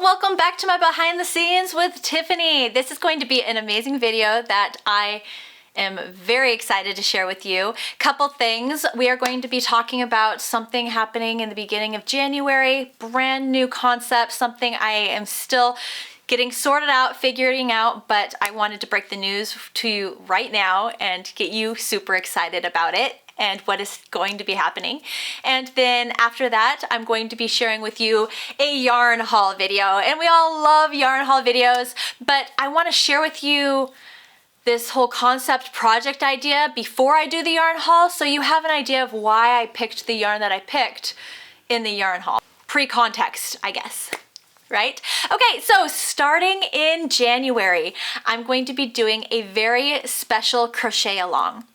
welcome back to my behind the scenes with Tiffany. This is going to be an amazing video that I am very excited to share with you. Couple things. We are going to be talking about something happening in the beginning of January, brand new concept, something I am still getting sorted out, figuring out, but I wanted to break the news to you right now and get you super excited about it and what is going to be happening. And then after that, I'm going to be sharing with you a yarn haul video. And we all love yarn haul videos, but I want to share with you this whole concept project idea before I do the yarn haul, so you have an idea of why I picked the yarn that I picked in the yarn haul. Pre-context, I guess. Right? Okay, so starting in January, I'm going to be doing a very special crochet along.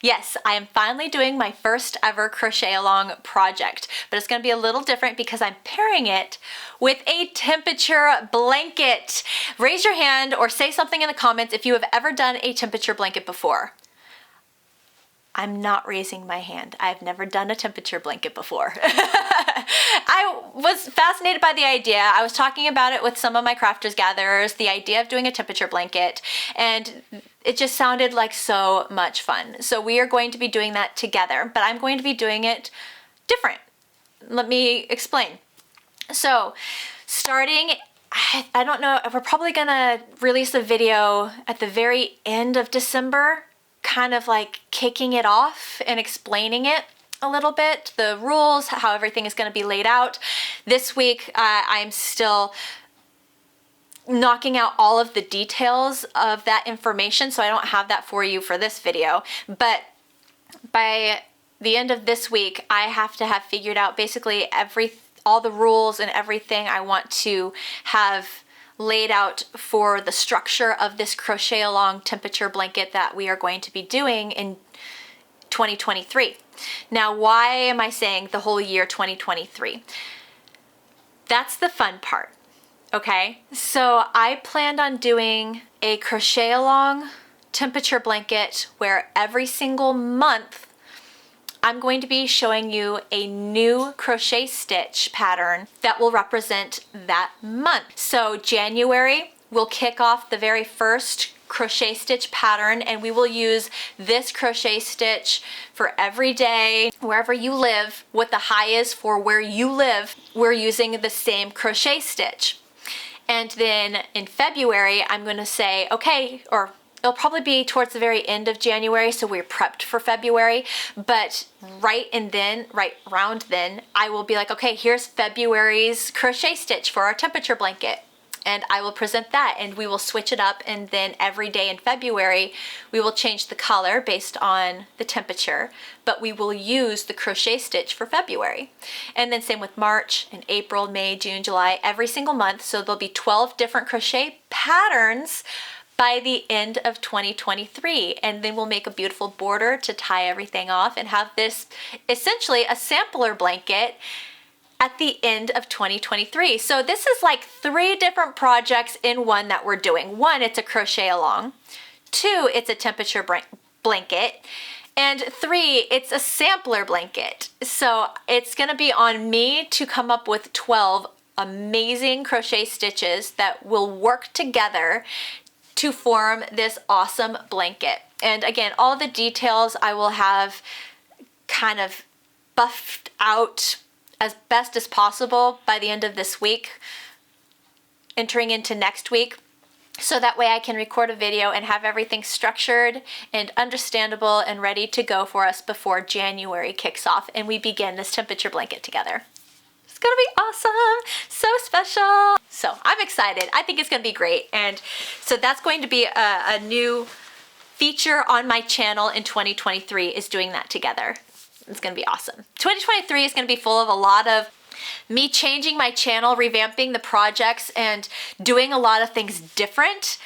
Yes, I am finally doing my first ever crochet along project, but it's going to be a little different because I'm pairing it with a temperature blanket. Raise your hand or say something in the comments if you have ever done a temperature blanket before. I'm not raising my hand. I've never done a temperature blanket before. I was fascinated by the idea. I was talking about it with some of my crafters gatherers, the idea of doing a temperature blanket, and it just sounded like so much fun. So we are going to be doing that together, but I'm going to be doing it different. Let me explain. So starting, I don't know, we're probably gonna release a video at the very end of December, kind of like kicking it off and explaining it a little bit, the rules, how everything is going to be laid out. This week, I'm still knocking out all of the details of that information, so I don't have that for you for this video. But by the end of this week, I have to have figured out basically all the rules and everything I want to have laid out for the structure of this crochet along temperature blanket that we are going to be doing in 2023. Now, why am I saying the whole year 2023? That's the fun part, okay? So I planned on doing a crochet along temperature blanket where every single month I'm going to be showing you a new crochet stitch pattern that will represent that month. So January will kick off the very first crochet stitch pattern, and we will use this crochet stitch for every day, wherever you live. What the high is for where you live, we're using the same crochet stitch. And then in February, I'm going to say, okay, or it'll probably be towards the very end of January, so we're prepped for February, but right around then, I will be like, okay, here's February's crochet stitch for our temperature blanket. And I will present that, and we will switch it up, and then every day in February, we will change the color based on the temperature, but we will use the crochet stitch for February. And then same with March and April, May, June, July, every single month, so there'll be 12 different crochet patterns by the end of 2023, and then we'll make a beautiful border to tie everything off and have this essentially a sampler blanket at the end of 2023. So this is like 3 different projects in one that we're doing. 1, it's a crochet along. 2, it's a temperature blanket. And 3, it's a sampler blanket. So it's gonna be on me to come up with 12 amazing crochet stitches that will work together to form this awesome blanket. And again, all the details I will have kind of buffed out as best as possible by the end of this week, entering into next week, so that way I can record a video and have everything structured and understandable and ready to go for us before January kicks off and we begin this temperature blanket together. It's gonna be awesome, so special. So I'm excited. I think it's gonna be great. And so that's going to be a new feature on my channel in 2023, is doing that together. It's gonna be awesome. 2023 is gonna be full of a lot of me changing my channel, revamping the projects, and doing a lot of things different,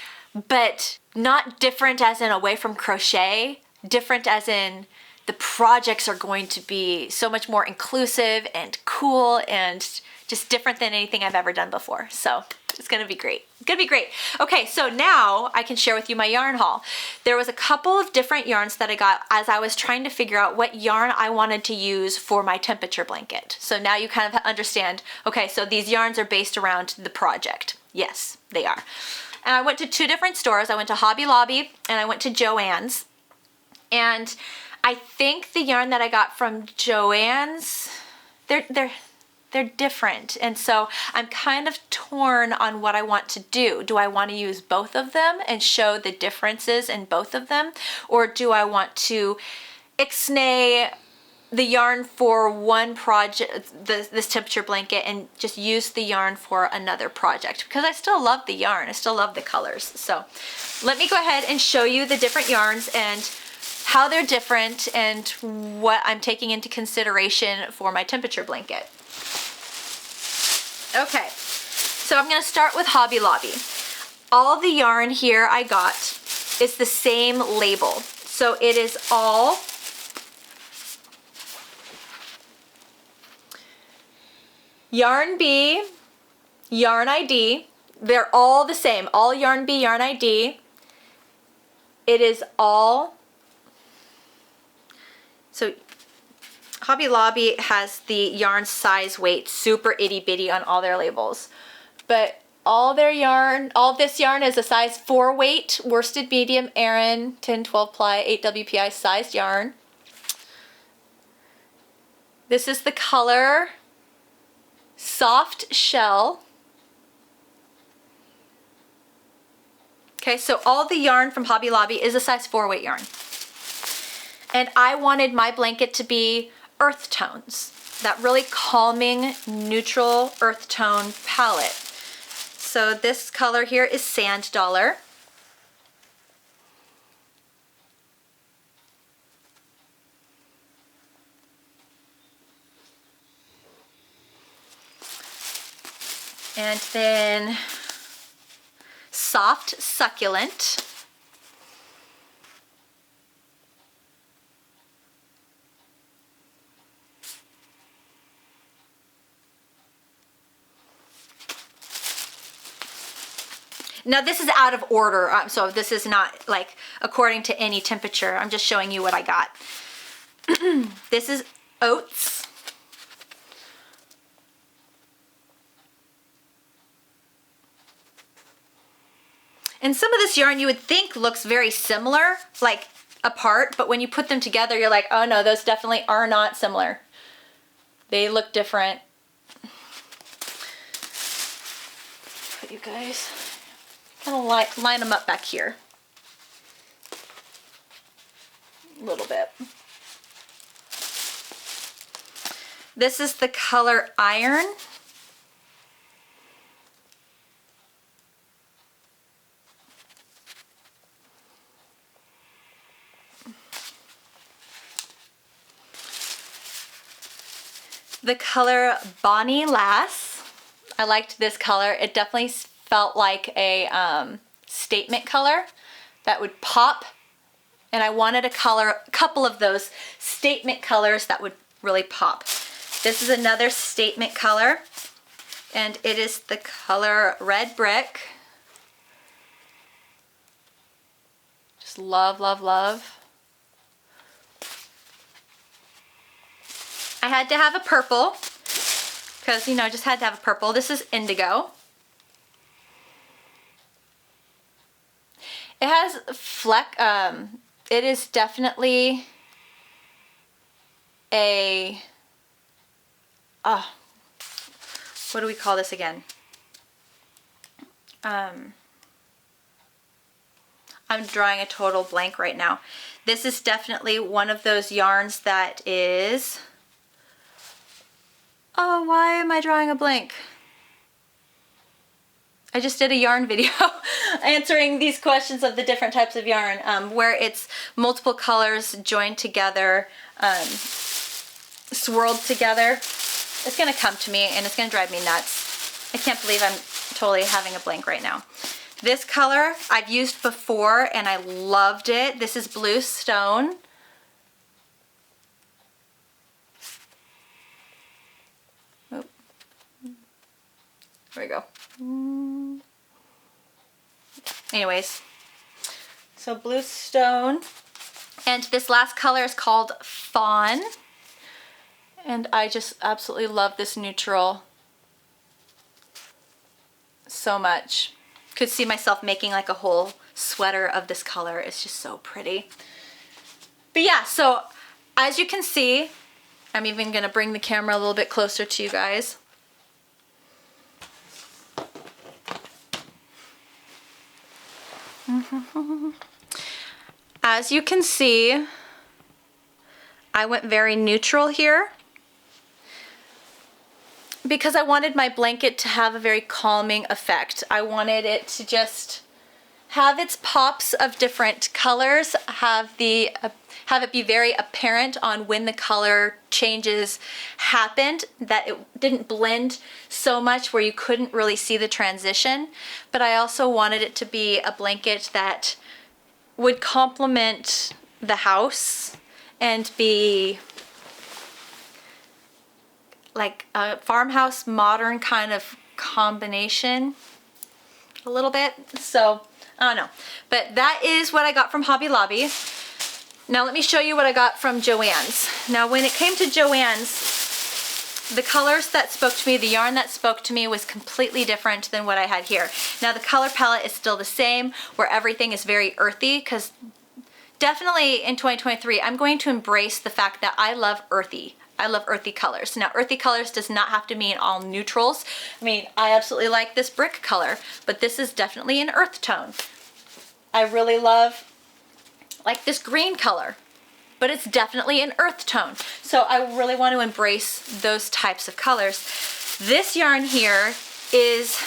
but not different as in away from crochet, different as in the projects are going to be so much more inclusive and cool and just different than anything I've ever done before. So It's gonna be great. It's gonna be great. Okay, so now I can share with you my yarn haul. There was a couple of different yarns that I got as I was trying to figure out what yarn I wanted to use for my temperature blanket. So now you kind of understand, okay, so these yarns are based around the project. Yes, they are. And I went to 2 different stores. I went to Hobby Lobby and I went to Joann's. And I think the yarn that I got from Joann's, they're different, and so I'm kind of torn on what I want to do. Do I want to use both of them and show the differences in both of them, or do I want to ixnay the yarn for one project, this temperature blanket, and just use the yarn for another project? Because I still love the yarn, I still love the colors. So let me go ahead and show you the different yarns and how they're different and what I'm taking into consideration for my temperature blanket. Okay, so I'm gonna start with Hobby Lobby. All the yarn here I got is the same label. So it is all Yarn B, Yarn ID. They're all the same, all Yarn B, Yarn ID. It is all, so Hobby Lobby has the yarn size weight super itty bitty on all their labels, but all their yarn, all this yarn is a size 4 weight, worsted medium Aran 10-12 ply 8 WPI sized yarn. This is the color Soft Shell. Okay, so all the yarn from Hobby Lobby is a size 4 weight yarn. And I wanted my blanket to be earth tones, that really calming, neutral earth tone palette. So this color here is Sand Dollar. And then Soft Succulent. Now this is out of order, so this is not like according to any temperature. I'm just showing you what I got. This is Oats. And some of this yarn you would think looks very similar, like apart, but when you put them together, you're like, oh no, those definitely are not similar. They look different. But you guys, kind of line them up back here a little bit. This is the color Iron. The color Bonnie Lass. I liked this color. It definitely felt like a statement color that would pop, and I wanted a couple of those statement colors that would really pop. This is another statement color, and it is the color Red Brick. Just love, love, love. I had to have a purple because, you know, I just had to have a purple. This is Indigo. It has fleck, it is definitely a, what do we call this again? I'm drawing a total blank right now. This is definitely one of those yarns that is, oh, why am I drawing a blank? I just did a yarn video answering these questions of the different types of yarn, where it's multiple colors joined together, swirled together. It's gonna come to me and it's gonna drive me nuts. I can't believe I'm totally having a blank right now. This color I've used before and I loved it. This is Blue Stone. There we go. Anyways, so blue stone. And this last color is called Fawn. And I just absolutely love this neutral so much. Could see myself making like a whole sweater of this color. It's just so pretty. But yeah, so as you can see, I'm even gonna bring the camera a little bit closer to you guys. As you can see, I went very neutral here because I wanted my blanket to have a very calming effect. I wanted it to just have its pops of different colors, have it be very apparent on when the color changes happened, that it didn't blend so much where you couldn't really see the transition. But I also wanted it to be a blanket that would complement the house and be like a farmhouse modern kind of combination a little bit. So I don't know, but that is what I got from Hobby Lobby. Now let me show you what I got from Joann's. Now when it came to Joann's, the colors that spoke to me, the yarn that spoke to me was completely different than what I had here. Now the color palette is still the same, where everything is very earthy, because definitely in 2023, I'm going to embrace the fact that I love earthy. I love earthy colors. Now earthy colors does not have to mean all neutrals. I mean, I absolutely like this brick color, but this is definitely an earth tone. I really love like this green color, but it's definitely an earth tone. So I really want to embrace those types of colors. This yarn here is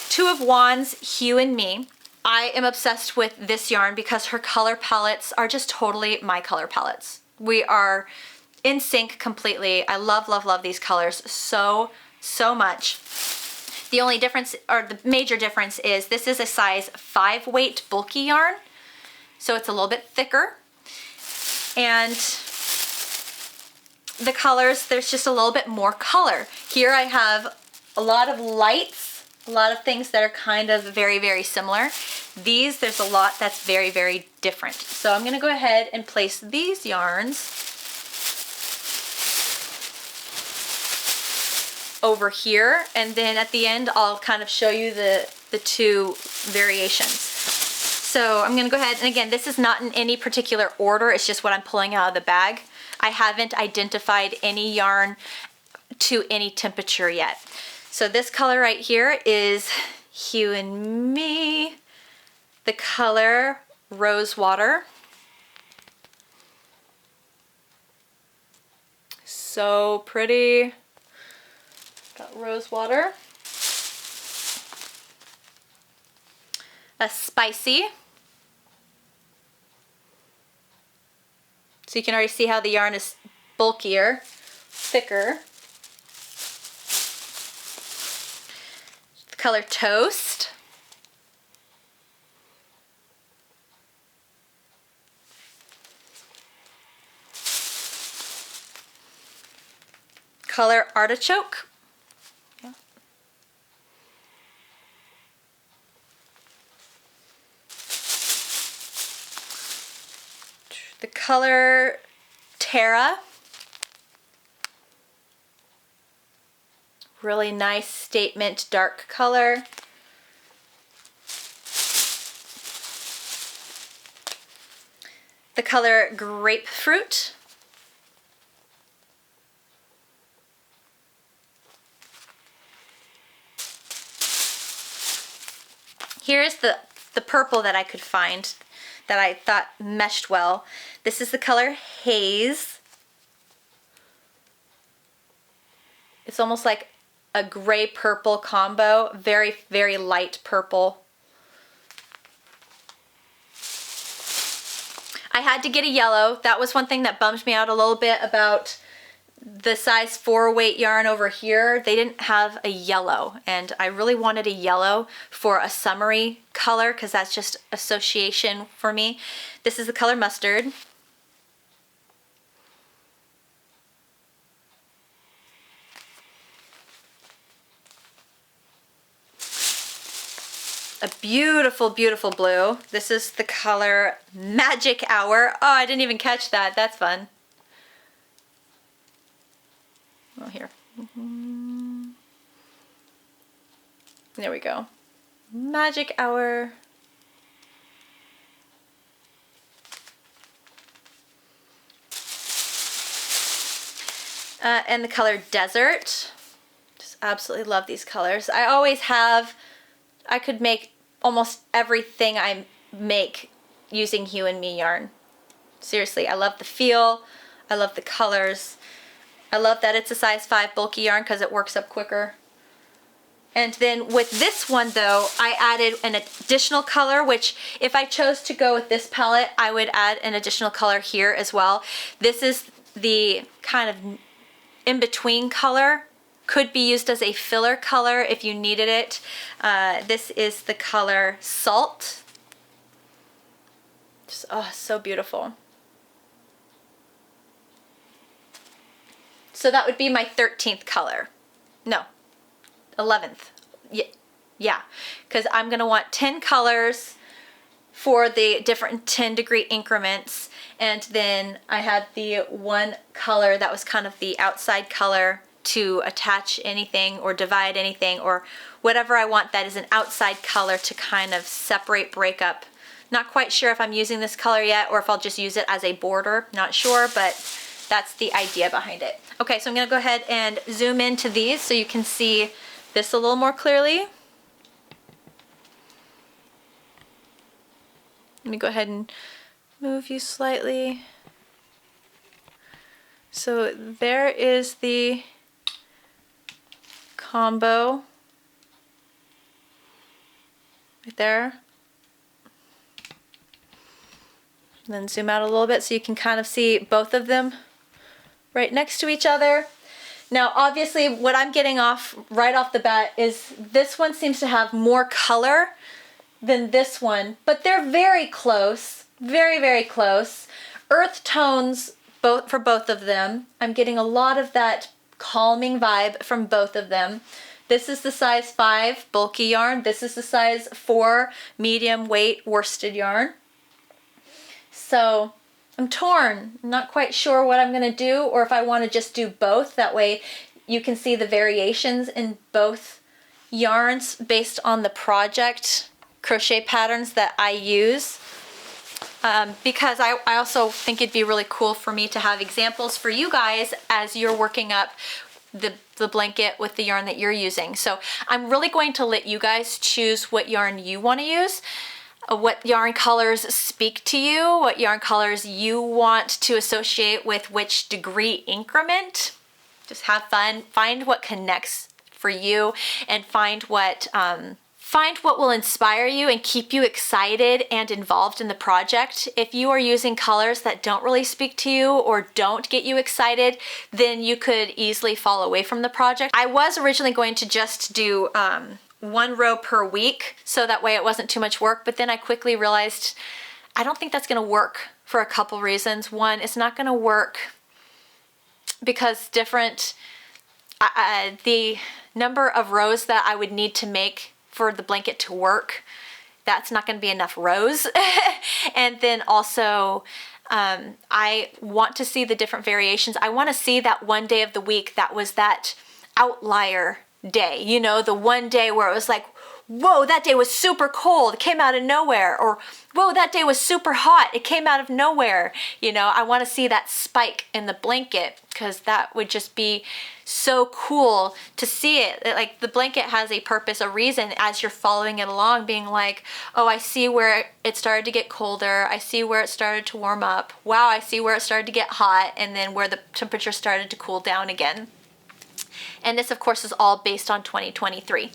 2 of Joann's Hue and Me. I am obsessed with this yarn because her color palettes are just totally my color palettes. We are in sync completely. I love, love, love these colors so much. The only difference, or the major difference, is this is a size 5 weight bulky yarn. So it's a little bit thicker. And the colors, there's just a little bit more color. Here I have a lot of lights, a lot of things that are kind of very, very similar. These, there's a lot that's very, very different. So I'm gonna go ahead and place these yarns over here, and then at the end I'll kind of show you the 2 variations. So I'm gonna go ahead, and again, this is not in any particular order, it's just what I'm pulling out of the bag. I haven't identified any yarn to any temperature yet. So this color right here is Hue and Me, the color Rose Water. So pretty. Got Rose Water. A Spicy. So you can already see how the yarn is bulkier, thicker. The color Toast. Color Artichoke. The color Terra. Really nice statement dark color. The color Grapefruit. Here's the purple that I could find that I thought meshed well. This is the color Haze. It's almost like a gray purple combo, very, very light purple. I had to get a yellow. That was one thing that bummed me out a little bit about the size 4 weight yarn over here. They didn't have a yellow, and I really wanted a yellow for a summery color because that's just association for me. This is the color Mustard. a beautiful, beautiful blue. This is the color Magic Hour. Oh, I didn't even catch that. That's fun. Oh, here. There we go. Magic Hour. And the color Desert. Just absolutely love these colors. I always have, I could make almost everything I make using You and Me yarn. Seriously, I love the feel. I love the colors. I love that it's a size 5 bulky yarn because it works up quicker. And then with this one though, I added an additional color, which if I chose to go with this palette, I would add an additional color here as well. This is the kind of in-between color. Could be used as a filler color if you needed it. This is the color Salt. Just, oh, so beautiful. So that would be my 13th color. No, 11th. Yeah, because I'm gonna want 10 colors for the different 10-degree increments. And then I had the one color that was kind of the outside color to attach anything or divide anything or whatever I want that is an outside color to kind of separate, break up. Not quite sure if I'm using this color yet or if I'll just use it as a border. Not sure, but that's the idea behind it. Okay, so I'm gonna go ahead and zoom into these so you can see this a little more clearly. Let me go ahead and move you slightly. So there is the combo right there. And then zoom out a little bit so you can kind of see both of them right next to each other. Now obviously what I'm getting off right off the bat is this one seems to have more color than this one, but they're very close, very, very close. Earth tones for both of them. I'm getting a lot of that calming vibe from both of them. This is the size 5 bulky yarn. This is the size 4 medium weight worsted yarn. So I'm torn. I'm not quite sure what I'm gonna do or if I wanna just do both. That way you can see the variations in both yarns based on the project crochet patterns that I use. Because I also think it'd be really cool for me to have examples for you guys as you're working up the blanket with the yarn that you're using. So I'm really going to let you guys choose what yarn you want to use, what yarn colors speak to you, what yarn colors you want to associate with which degree increment. Just have fun, find what connects for you, and find what will inspire you and keep you excited and involved in the project. If you are using colors that don't really speak to you or don't get you excited, then you could easily fall away from the project. I was originally going to just do 1 row per week, so that way it wasn't too much work, but then I quickly realized I don't think that's gonna work for a couple reasons. One, it's not gonna work because the number of rows that I would need to make for the blanket to work, that's not going to be enough rows. And then also I want to see the different variations. I want to see that one day of the week that was that outlier day, you know, the one day where it was like, whoa, that day was super cold, it came out of nowhere, or whoa, that day was super hot, it came out of nowhere. You know, I want to see that spike in the blanket because that would just be so cool to see it. Like the blanket has a purpose, a reason as you're following it along, being like, oh, I see where it started to get colder, I see where it started to warm up, wow, I see where it started to get hot, and then where the temperature started to cool down again. And this of course is all based on 2023.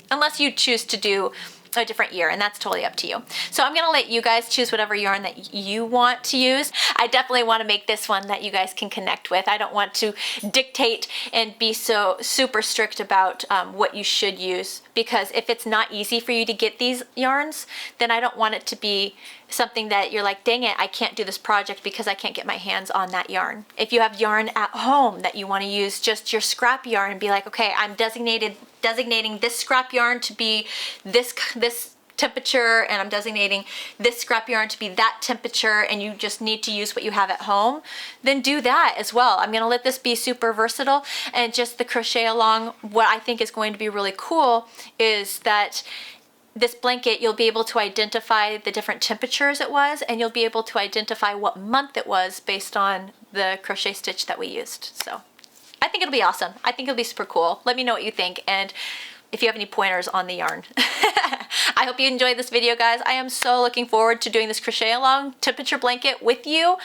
Unless you choose to do a different year, and that's totally up to you. So I'm gonna let you guys choose whatever yarn that you want to use. I definitely want to make this one that you guys can connect with. I don't want to dictate and be so super strict about what you should use, because if it's not easy for you to get these yarns, then I don't want it to be something that you're like, dang it, I can't do this project because I can't get my hands on that yarn. If you have yarn at home that you want to use, just your scrap yarn, and be like, okay, I'm designated designating this scrap yarn to be this temperature, and I'm designating this scrap yarn to be that temperature, and you just need to use what you have at home, then do that as well. I'm gonna let this be super versatile, and just the crochet along. What I think is going to be really cool is that this blanket, you'll be able to identify the different temperatures it was, and you'll be able to identify what month it was based on the crochet stitch that we used. So I think it'll be awesome. I think it'll be super cool. Let me know what you think, and if you have any pointers on the yarn. I hope you enjoyed this video, guys. I am so looking forward to doing this crochet along temperature blanket with you,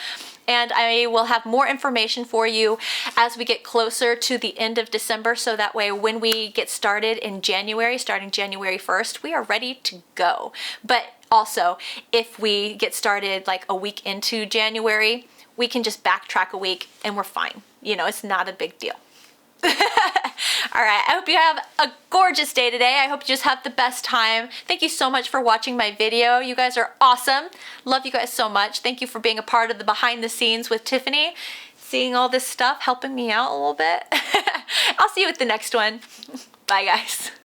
and I will have more information for you as we get closer to the end of December, so that way when we get started in January, starting January 1st, we are ready to go. But also, if we get started like a week into January, we can just backtrack a week and we're fine. You know, it's not a big deal. All right, I hope you have a gorgeous day today. I hope you just have the best time. Thank you so much for watching my video. You guys are awesome. Love you guys so much. Thank you for being a part of the behind the scenes with Tiffany, seeing all this stuff, helping me out a little bit. I'll see you with the next one. Bye, guys.